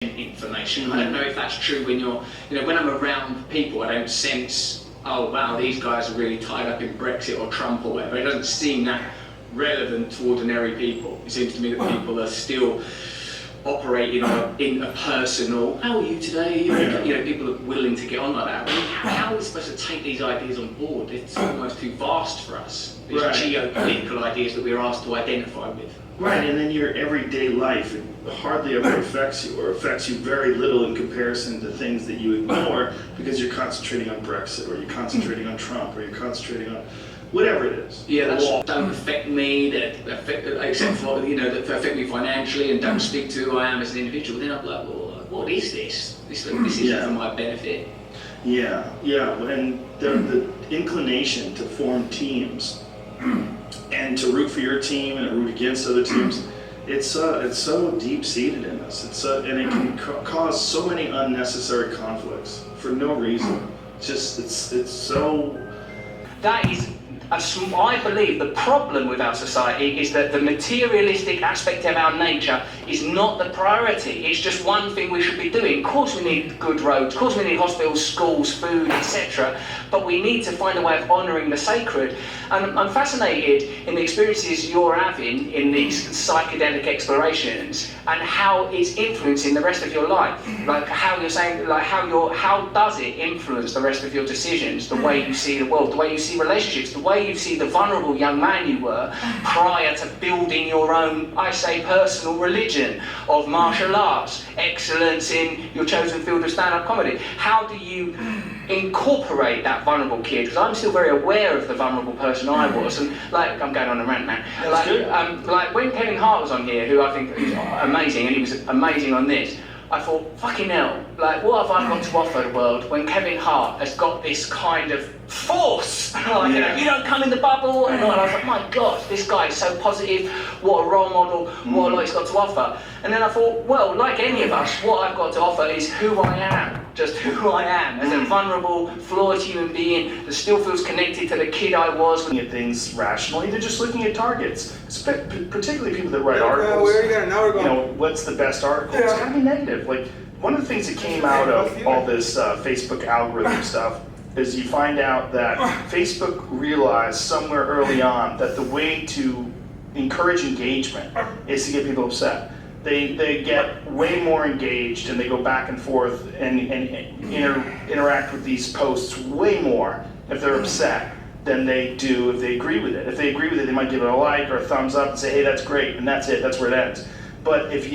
information. I don't know if that's true when you're, when I'm around people, I don't sense, oh wow, these guys are really tied up in Brexit or Trump or whatever. It doesn't seem that relevant to ordinary people. It seems to me that people are still operating in a personal, how are you today? People are willing to get on like that. I mean, how are we supposed to take these ideas on board? It's almost too vast for us. These geopolitical ideas that we're asked to identify with. Right, and then your everyday life, it hardly ever affects you, or affects you very little in comparison to things that you ignore because you're concentrating on Brexit, or you're concentrating on Trump, or you're concentrating on whatever it is. Yeah, that don't affect me, except for, that affect me financially and don't speak to who I am as an individual. Then I'm like, well, what is this? This isn't for my benefit. Yeah, and the inclination to form teams and to root for your team and to root against other teams, it's so deep-seated in us. And it can cause so many unnecessary conflicts for no reason. It's so... That is, I believe the problem with our society is that the materialistic aspect of our nature is not the priority. It's just one thing we should be doing. Of course we need good roads, of course we need hospitals, schools, food, etc. But we need to find a way of honouring the sacred. And I'm fascinated in the experiences you're having in these psychedelic explorations and how it's influencing the rest of your life. Like how you're saying, how does it influence the rest of your decisions, the way you see the world, the way you see relationships, the way you see the vulnerable young man you were prior to building your own, I say, personal religion of martial arts, excellence in your chosen field of stand-up comedy. How do you incorporate that vulnerable kid? Because I'm still very aware of the vulnerable person I was, and I'm going on a rant now. Like when Kevin Hart was on here, who I think is amazing, and he was amazing on this, I thought, fucking hell, what have I got to offer the world when Kevin Hart has got this kind of force? You don't come in the bubble, and I was like, my God, this guy is so positive, what a role model, what a lot he's got to offer. And then I thought, well, like any of us, what I've got to offer is who I am, just who I am, as a vulnerable, flawed human being that still feels connected to the kid I was. Looking at things rationally, they're just looking at targets, particularly people that write articles. Where are you going? Now we're going. What's the best article? It's gotta be negative. One of the things that came out of all this Facebook algorithm stuff is you find out that Facebook realized somewhere early on that the way to encourage engagement is to get people upset. They get way more engaged and they go back and forth and interact with these posts way more if they're upset than they do if they agree with it. If they agree with it, they might give it a like or a thumbs up and say, hey, that's great, and that's it, that's where it ends. But if,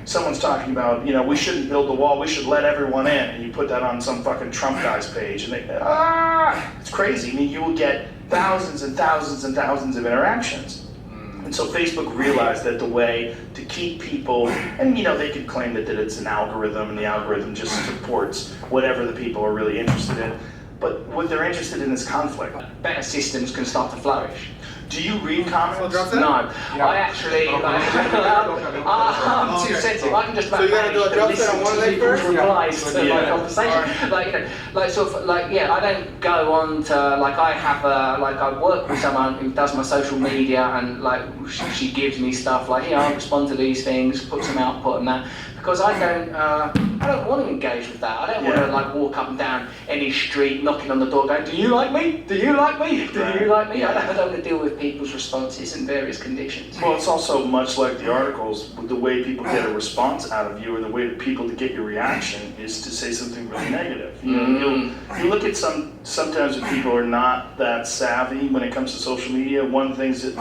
someone's talking about, we shouldn't build the wall, we should let everyone in, and you put that on some fucking Trump guy's page, and it's crazy. I mean, you will get thousands and thousands and thousands of interactions. And so Facebook realized that the way to keep people, and they could claim that it's an algorithm, and the algorithm just supports whatever the people are really interested in. But what they're interested in is conflict. Better systems can start to flourish. Do you read comments? No, I actually, I'm too sensitive. I can just so you gotta do a drop set on one leg first? Replies to my conversation. I don't go on to, I have I work with someone who does my social media, and she gives me stuff here, I'll respond to these things, put some output and that. Because I don't want to engage with that. I don't want to walk up and down any street knocking on the door going, do you like me? Do you like me? Do you like me? I don't want to deal with people's responses and various conditions. Well, it's also much like the articles, the way people get a response out of you, or the way that people to get your reaction is to say something really negative. You look at sometimes when people are not that savvy when it comes to social media, one of the things that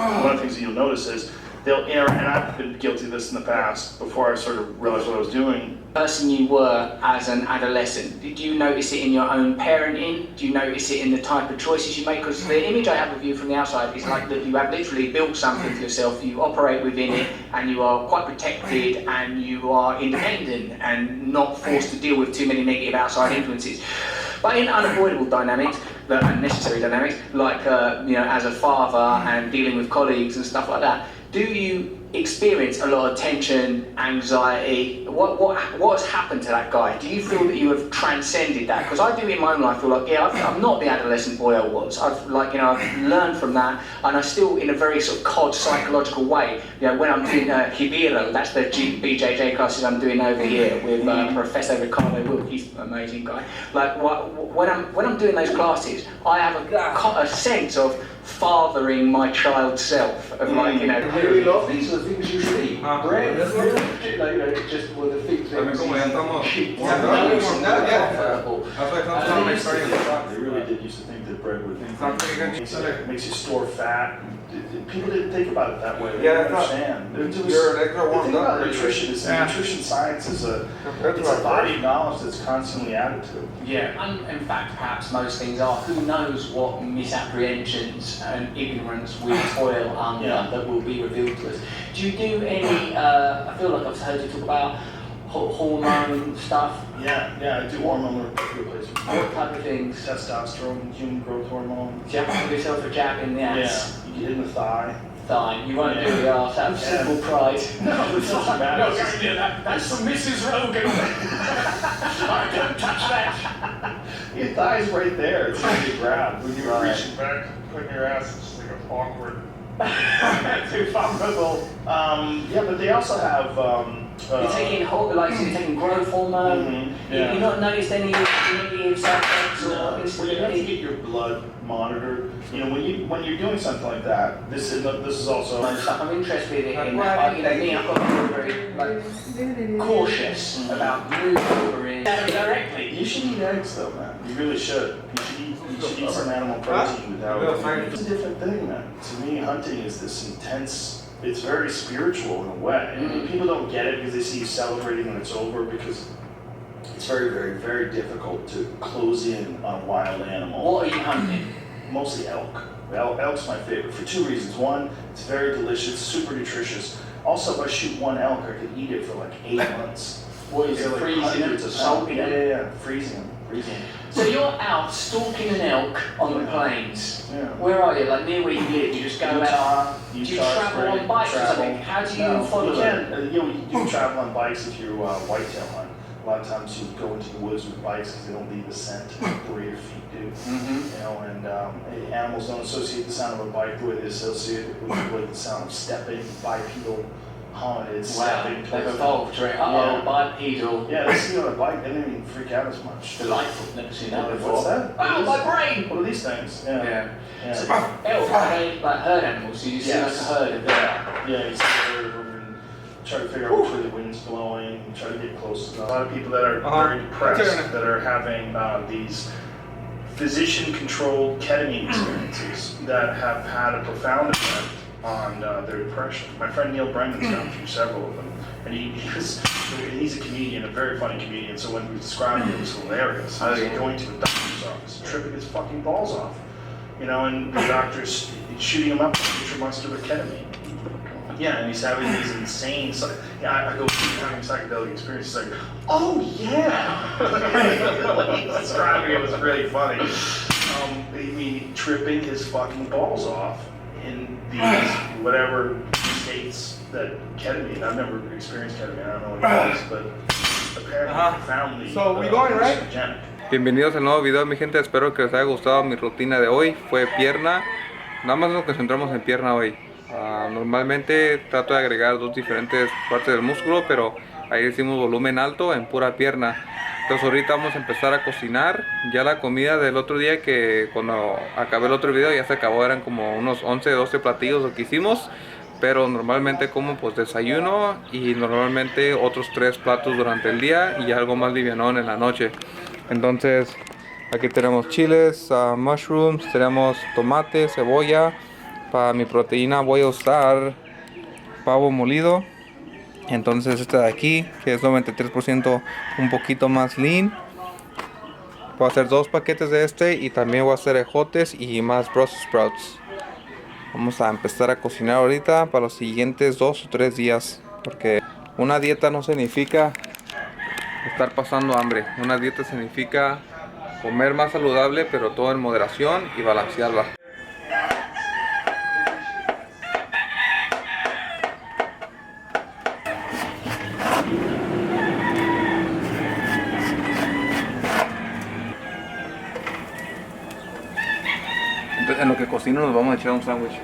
you'll notice is they'll interact, and I've been guilty of this in the past before I sort of realized what I was doing. The person you were as an adolescent, did you notice it in your own parenting? Do you notice it in the type of choices you make? Because the image I have of you from the outside is that you have literally built something for yourself, you operate within it, and you are quite protected, and you are independent, and not forced to deal with too many negative outside influences. But in unavoidable dynamics, and necessary dynamics, as a father and dealing with colleagues and stuff like that, do you experience a lot of tension, anxiety. What's happened to that guy? Do you feel that you have transcended that? Because I do in my own life feel like, yeah, I'm not the adolescent boy I was. I've learned from that, and I still, in a very sort of cod psychological way, when I'm doing Hibiro, that's the BJJ classes I'm doing over here with Professor Ricardo Wilk. He's an amazing guy. Like when I'm doing those classes, I have a sense of fathering my child self, of like, Really love these are the things you should eat. Bread, just with the thick things. They really did used to think that bread would makes you store fat. People didn't think about it that way. They didn't understand. The thing about nutrition is nutrition science is it's a body of knowledge that's constantly added to. Yeah, and in fact, perhaps most things are. Who knows what misapprehensions and ignorance we toil under that will be revealed to us. Do you do any, I feel like I've heard you talk about hormone stuff? Yeah, I do hormone replacement. What type of things? Testosterone, human growth hormone. Do you have to give yourself a jab in the ass? Yeah, you get in the thigh. You won't do the arse out of simple pride. No, it's not bad. No, don't do that. That's for Mrs. Rogan. Don't touch that. Your thigh's right there. It's easy to grab. When you're reaching back, putting your ass, it's just like an awkward. Too vulnerable. Yeah, but they also have. You're taking growth hormone. You've not noticed any immediate side effects or Well, you have to instability? get your blood monitored. When you're doing something like that, this is also. I'm interested in that. Me, I've got to be very cautious about moving directly. You should eat eggs, though, man. You really should. You should eat some animal protein without. It's a different thing, man. To me, hunting is this intense. It's very spiritual in a way. I mean, people don't get it because they see you celebrating when it's over, because it's very, very, very difficult to close in on a wild animal. What are you hunting? Mostly elk. Elk's my favorite for two reasons. One, it's very delicious, super nutritious. Also, if I shoot one elk, I could eat it for like 8 months. What is it, Like freezing them, hundreds of salting them? Yeah, freezing them. So you're out stalking an elk on the plains. Yeah. Where are you? Like near where you live? You just go out? Do you travel on bikes or something? How do you follow you them? can, you do travel on bikes if you're whitetail hunt. A lot of times you go into the woods with bikes because they don't leave a scent the way your feet do. And animals don't associate the sound of a bike the way they associate it with the sound of stepping, bipedal, hominid, stepping. They've evolved, right? Bipedal. Yeah, they see you on a bike, they don't even freak out as much. Delightful. Never seen that before. What's that? Oh, my brain! What are these things? Yeah. So elk, are they like herd animals? So you see like a herd of them. Yeah, you see a herd of them and try to figure out which way the wind's blowing, and try to get close to them. A lot of people that are very depressed, that are having these physician-controlled ketamine experiences that have had a profound effect on their depression. My friend Neil Brennan's gone through several of them, and he's a comedian, a very funny comedian, so when we described it, it was hilarious. I was going to a doctor's office, tripping his fucking balls off, and the doctor's shooting him up with intramuscular ketamine. Yeah, and he's having these insane, I go through having psychedelic experiences, like, oh yeah! He's describing it was really funny. Tripping his fucking balls off in these whatever states that ketamine. I've never experienced ketamine. I don't know what it is, but apparently profoundly hallucinogenic. Bienvenidos al nuevo video, mi gente. Espero que les haya gustado mi rutina de hoy. Fue pierna. Nada más nos concentramos en pierna hoy. Normalmente trato de agregar dos diferentes partes del músculo, pero ahí hicimos volumen alto en pura pierna. Entonces ahorita vamos a empezar a cocinar. Ya la comida del otro día, que cuando acabé el otro video ya se acabó, eran como unos 11, 12 platillos lo que hicimos. Pero normalmente como pues desayuno y normalmente otros 3 platos durante el día y algo más livianón en la noche. Entonces aquí tenemos chiles, mushrooms, tenemos tomate, cebolla. Para mi proteína voy a usar pavo molido. Entonces este de aquí, que es 93% un poquito más lean. Voy a hacer 2 paquetes de este y también voy a hacer ejotes y más Brussels sprouts. Vamos a empezar a cocinar ahorita para los siguientes 2 o 3 días. Porque una dieta no significa estar pasando hambre. Una dieta significa comer más saludable, pero todo en moderación y balancearla. En lo que cocino nos vamos a echar un sándwich.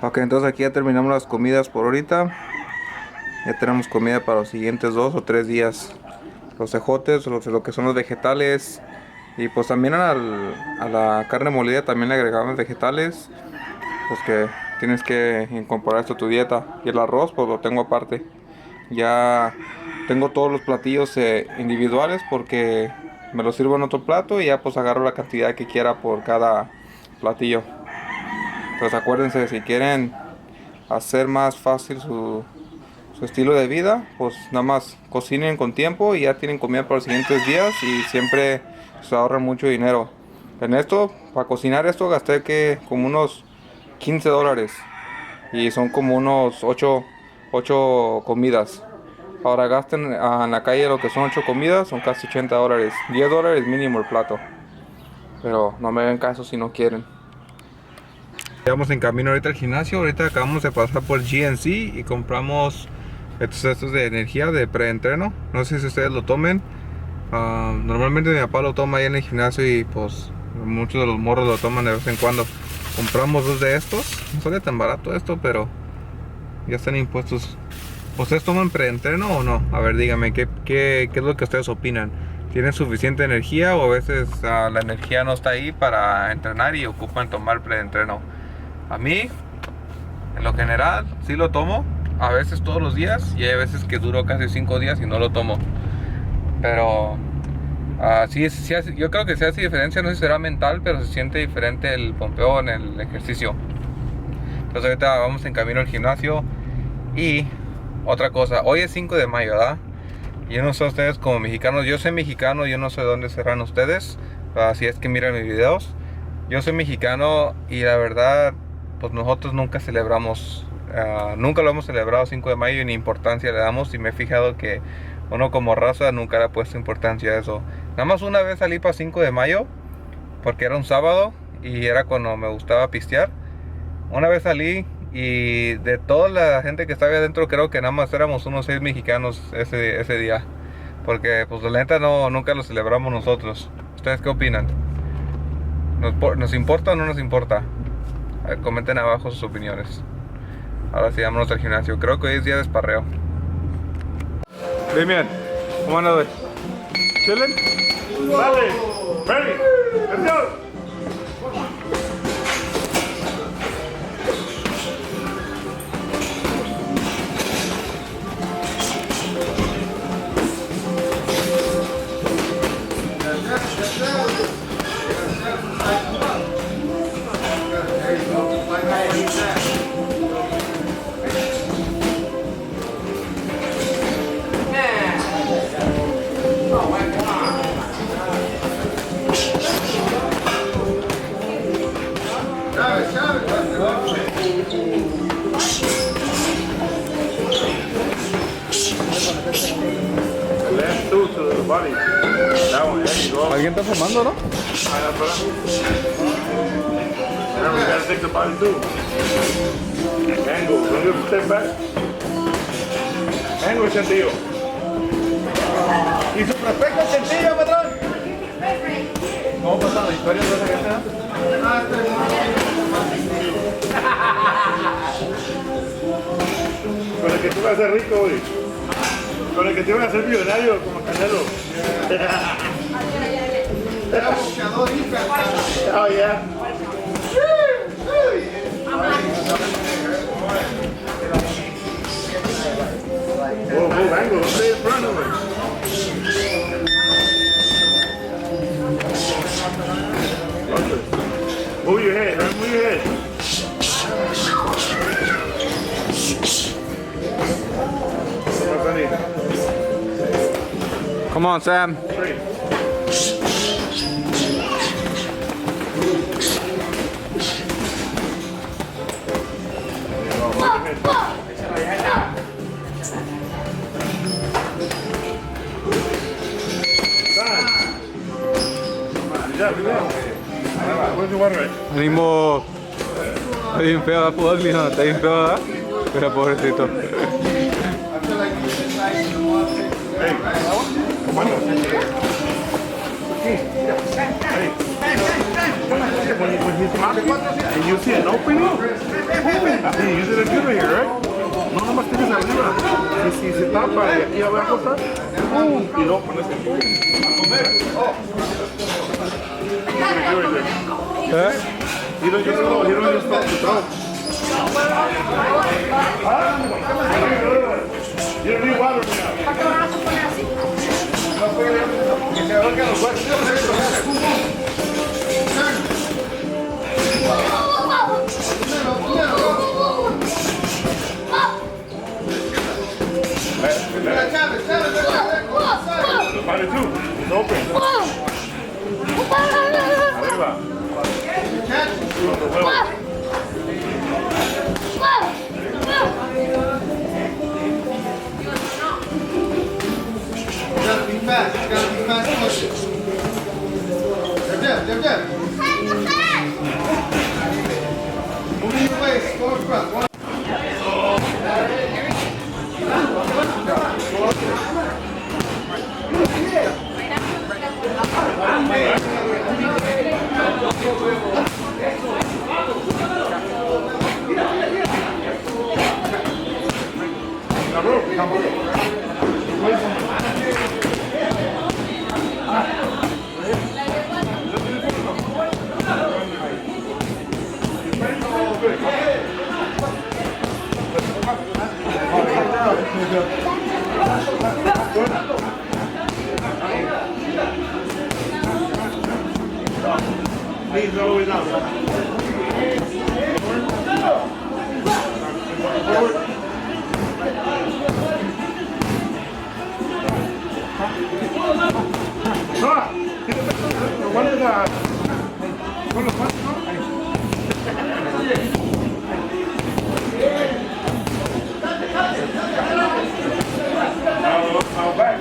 Ok, entonces aquí ya terminamos las comidas por ahorita. Ya tenemos comida para los siguientes 2 o 3 días. Los ejotes, lo que son los vegetales. Y pues también a la carne molida también le agregamos vegetales. Pues que tienes que incorporar esto a tu dieta. Y el arroz pues lo tengo aparte. Ya tengo todos los platillos individuales porque me los sirvo en otro plato y ya pues agarro la cantidad que quiera por cada platillo. Entonces acuérdense, si quieren hacer más fácil su estilo de vida, pues nada más cocinen con tiempo y ya tienen comida para los siguientes días y siempre se ahorran mucho dinero. En esto, para cocinar esto gasté que como unos $15 y son como unos 8 comidas. Ahora gasten en la calle lo que son 8 comidas, son casi $80, $10 mínimo el plato. Pero no me hagan caso si no quieren. Estamos en camino ahorita al gimnasio. Ahorita acabamos de pasar por GNC y compramos estos de energía de preentreno. No sé si ustedes lo tomen. Normalmente mi papá lo toma ahí en el gimnasio y pues muchos de los morros lo toman de vez en cuando. Compramos 2 de estos. No sale tan barato esto, pero ya están impuestos. ¿Ustedes toman preentreno o no? A ver, díganme, ¿qué es lo que ustedes opinan? ¿Tienen suficiente energía o a veces la energía no está ahí para entrenar y ocupan tomar preentreno? A mí, en lo general, sí lo tomo, a veces todos los días y hay veces que duro casi 5 días y no lo tomo. Pero sí, yo creo que se hace diferencia, no sé si será mental, pero se siente diferente el pompeo en el ejercicio. Entonces ahorita vamos en camino al gimnasio. Y otra cosa, hoy es 5 de mayo, ¿verdad? Yo no sé ustedes como mexicanos, yo soy mexicano, yo no sé dónde serán ustedes, si es que miran mis videos. Yo soy mexicano y la verdad, pues nosotros nunca celebramos, nunca lo hemos celebrado 5 de mayo y ni importancia le damos. Y me he fijado que uno como raza nunca le ha puesto importancia a eso. Nada más una vez salí para 5 de mayo, porque era un sábado y era cuando me gustaba pistear. Una vez salí y de toda la gente que estaba adentro creo que nada más éramos unos 6 mexicanos ese día. Porque pues la neta nunca lo celebramos nosotros. ¿Ustedes qué opinan? ¿Nos importa o no nos importa? A ver, comenten abajo sus opiniones. Ahora sí, vámonos al gimnasio. Creo que hoy es día de esparreo. Bien, ¿cómo andas hoy? ¿Chillen? Dale, ready, let's go. body. That one, there you go. ¿Alguien está fumando, no? Remember, you gotta take the body too. Angle, don't you step back. Angle, Chantillo. Y su prospecto es sencillo, patrón. ¿Cómo pasa la historia de esa gente? Con el que tú vas a ser rico, güey. Con el que te vas a ser millonario, como Canelo. Oh, yeah. Whoa, Angle, don't stay in front of me. Move your head, man. Move your head. Come on, Sam. Straight. Where's your water at? Ánimo. Está bien feo, ¿verdad? Ugly, no? Está bien feo, ¿verdad? Pero pobrecito. Hey, come on. Hey. When he's out and you see an opening, así, use it here, right? No nomás tienes arriba. Si se tapa y aquí abajo está, ¡pum! Y luego pones el ¡pum! You don't just throw, you don't just stop to throw. You don't need water now. Body two, it's open. Arriba. Gotta be fast. Gotta be fast pushing. Jab. Move your waist. Go in front. Knees all the way down. Forward. Now back.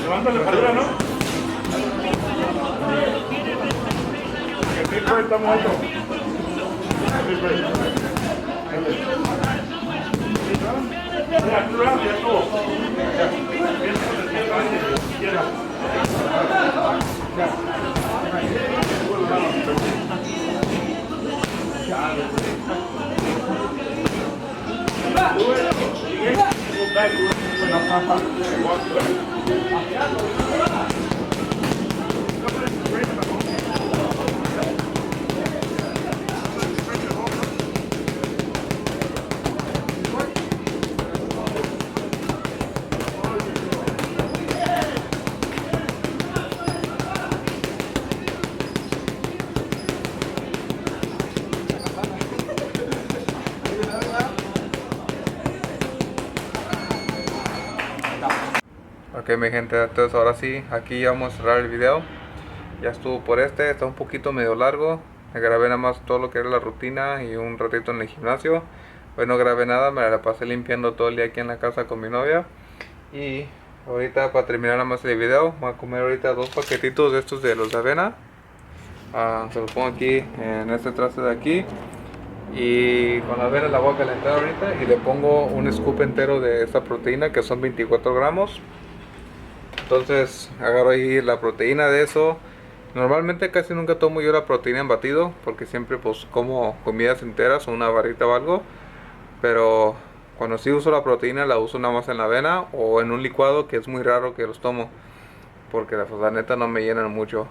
Levántale para arriba, ¿no? El flipper está muy alto. Ya, tú rápido, ya estuvo. Ok, mi gente, entonces ahora sí, aquí ya vamos a cerrar el video. Ya estuvo por está un poquito medio largo. Me grabé nada más todo lo que era la rutina y un ratito en el gimnasio. Hoy no grabé nada, me la pasé limpiando todo el día aquí en la casa con mi novia. Y ahorita para terminar nada más el video, voy a comer ahorita 2 paquetitos de estos de los de avena. Se los pongo aquí en este traste de aquí. Y con la avena la voy a calentar ahorita y le pongo un scoop entero de esta proteína que son 24 gramos. Entonces agarro ahí la proteína de eso. Normalmente casi nunca tomo yo la proteína en batido porque siempre pues como comidas enteras o una barrita o algo. Pero cuando sí uso la proteína la uso nada más en la avena o en un licuado, que es muy raro que los tomo porque pues, la neta no me llenan mucho.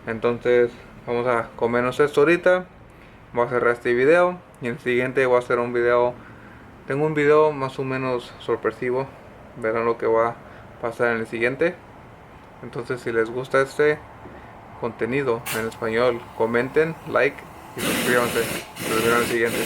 Entonces vamos a comernos esto ahorita. Voy a cerrar este video y en el siguiente voy a hacer un video. Tengo un video más o menos sorpresivo. Verán lo que va a pasar en el siguiente. Entonces si les gusta este contenido en español, comenten, like y suscríbanse. Nos vemos en el siguiente.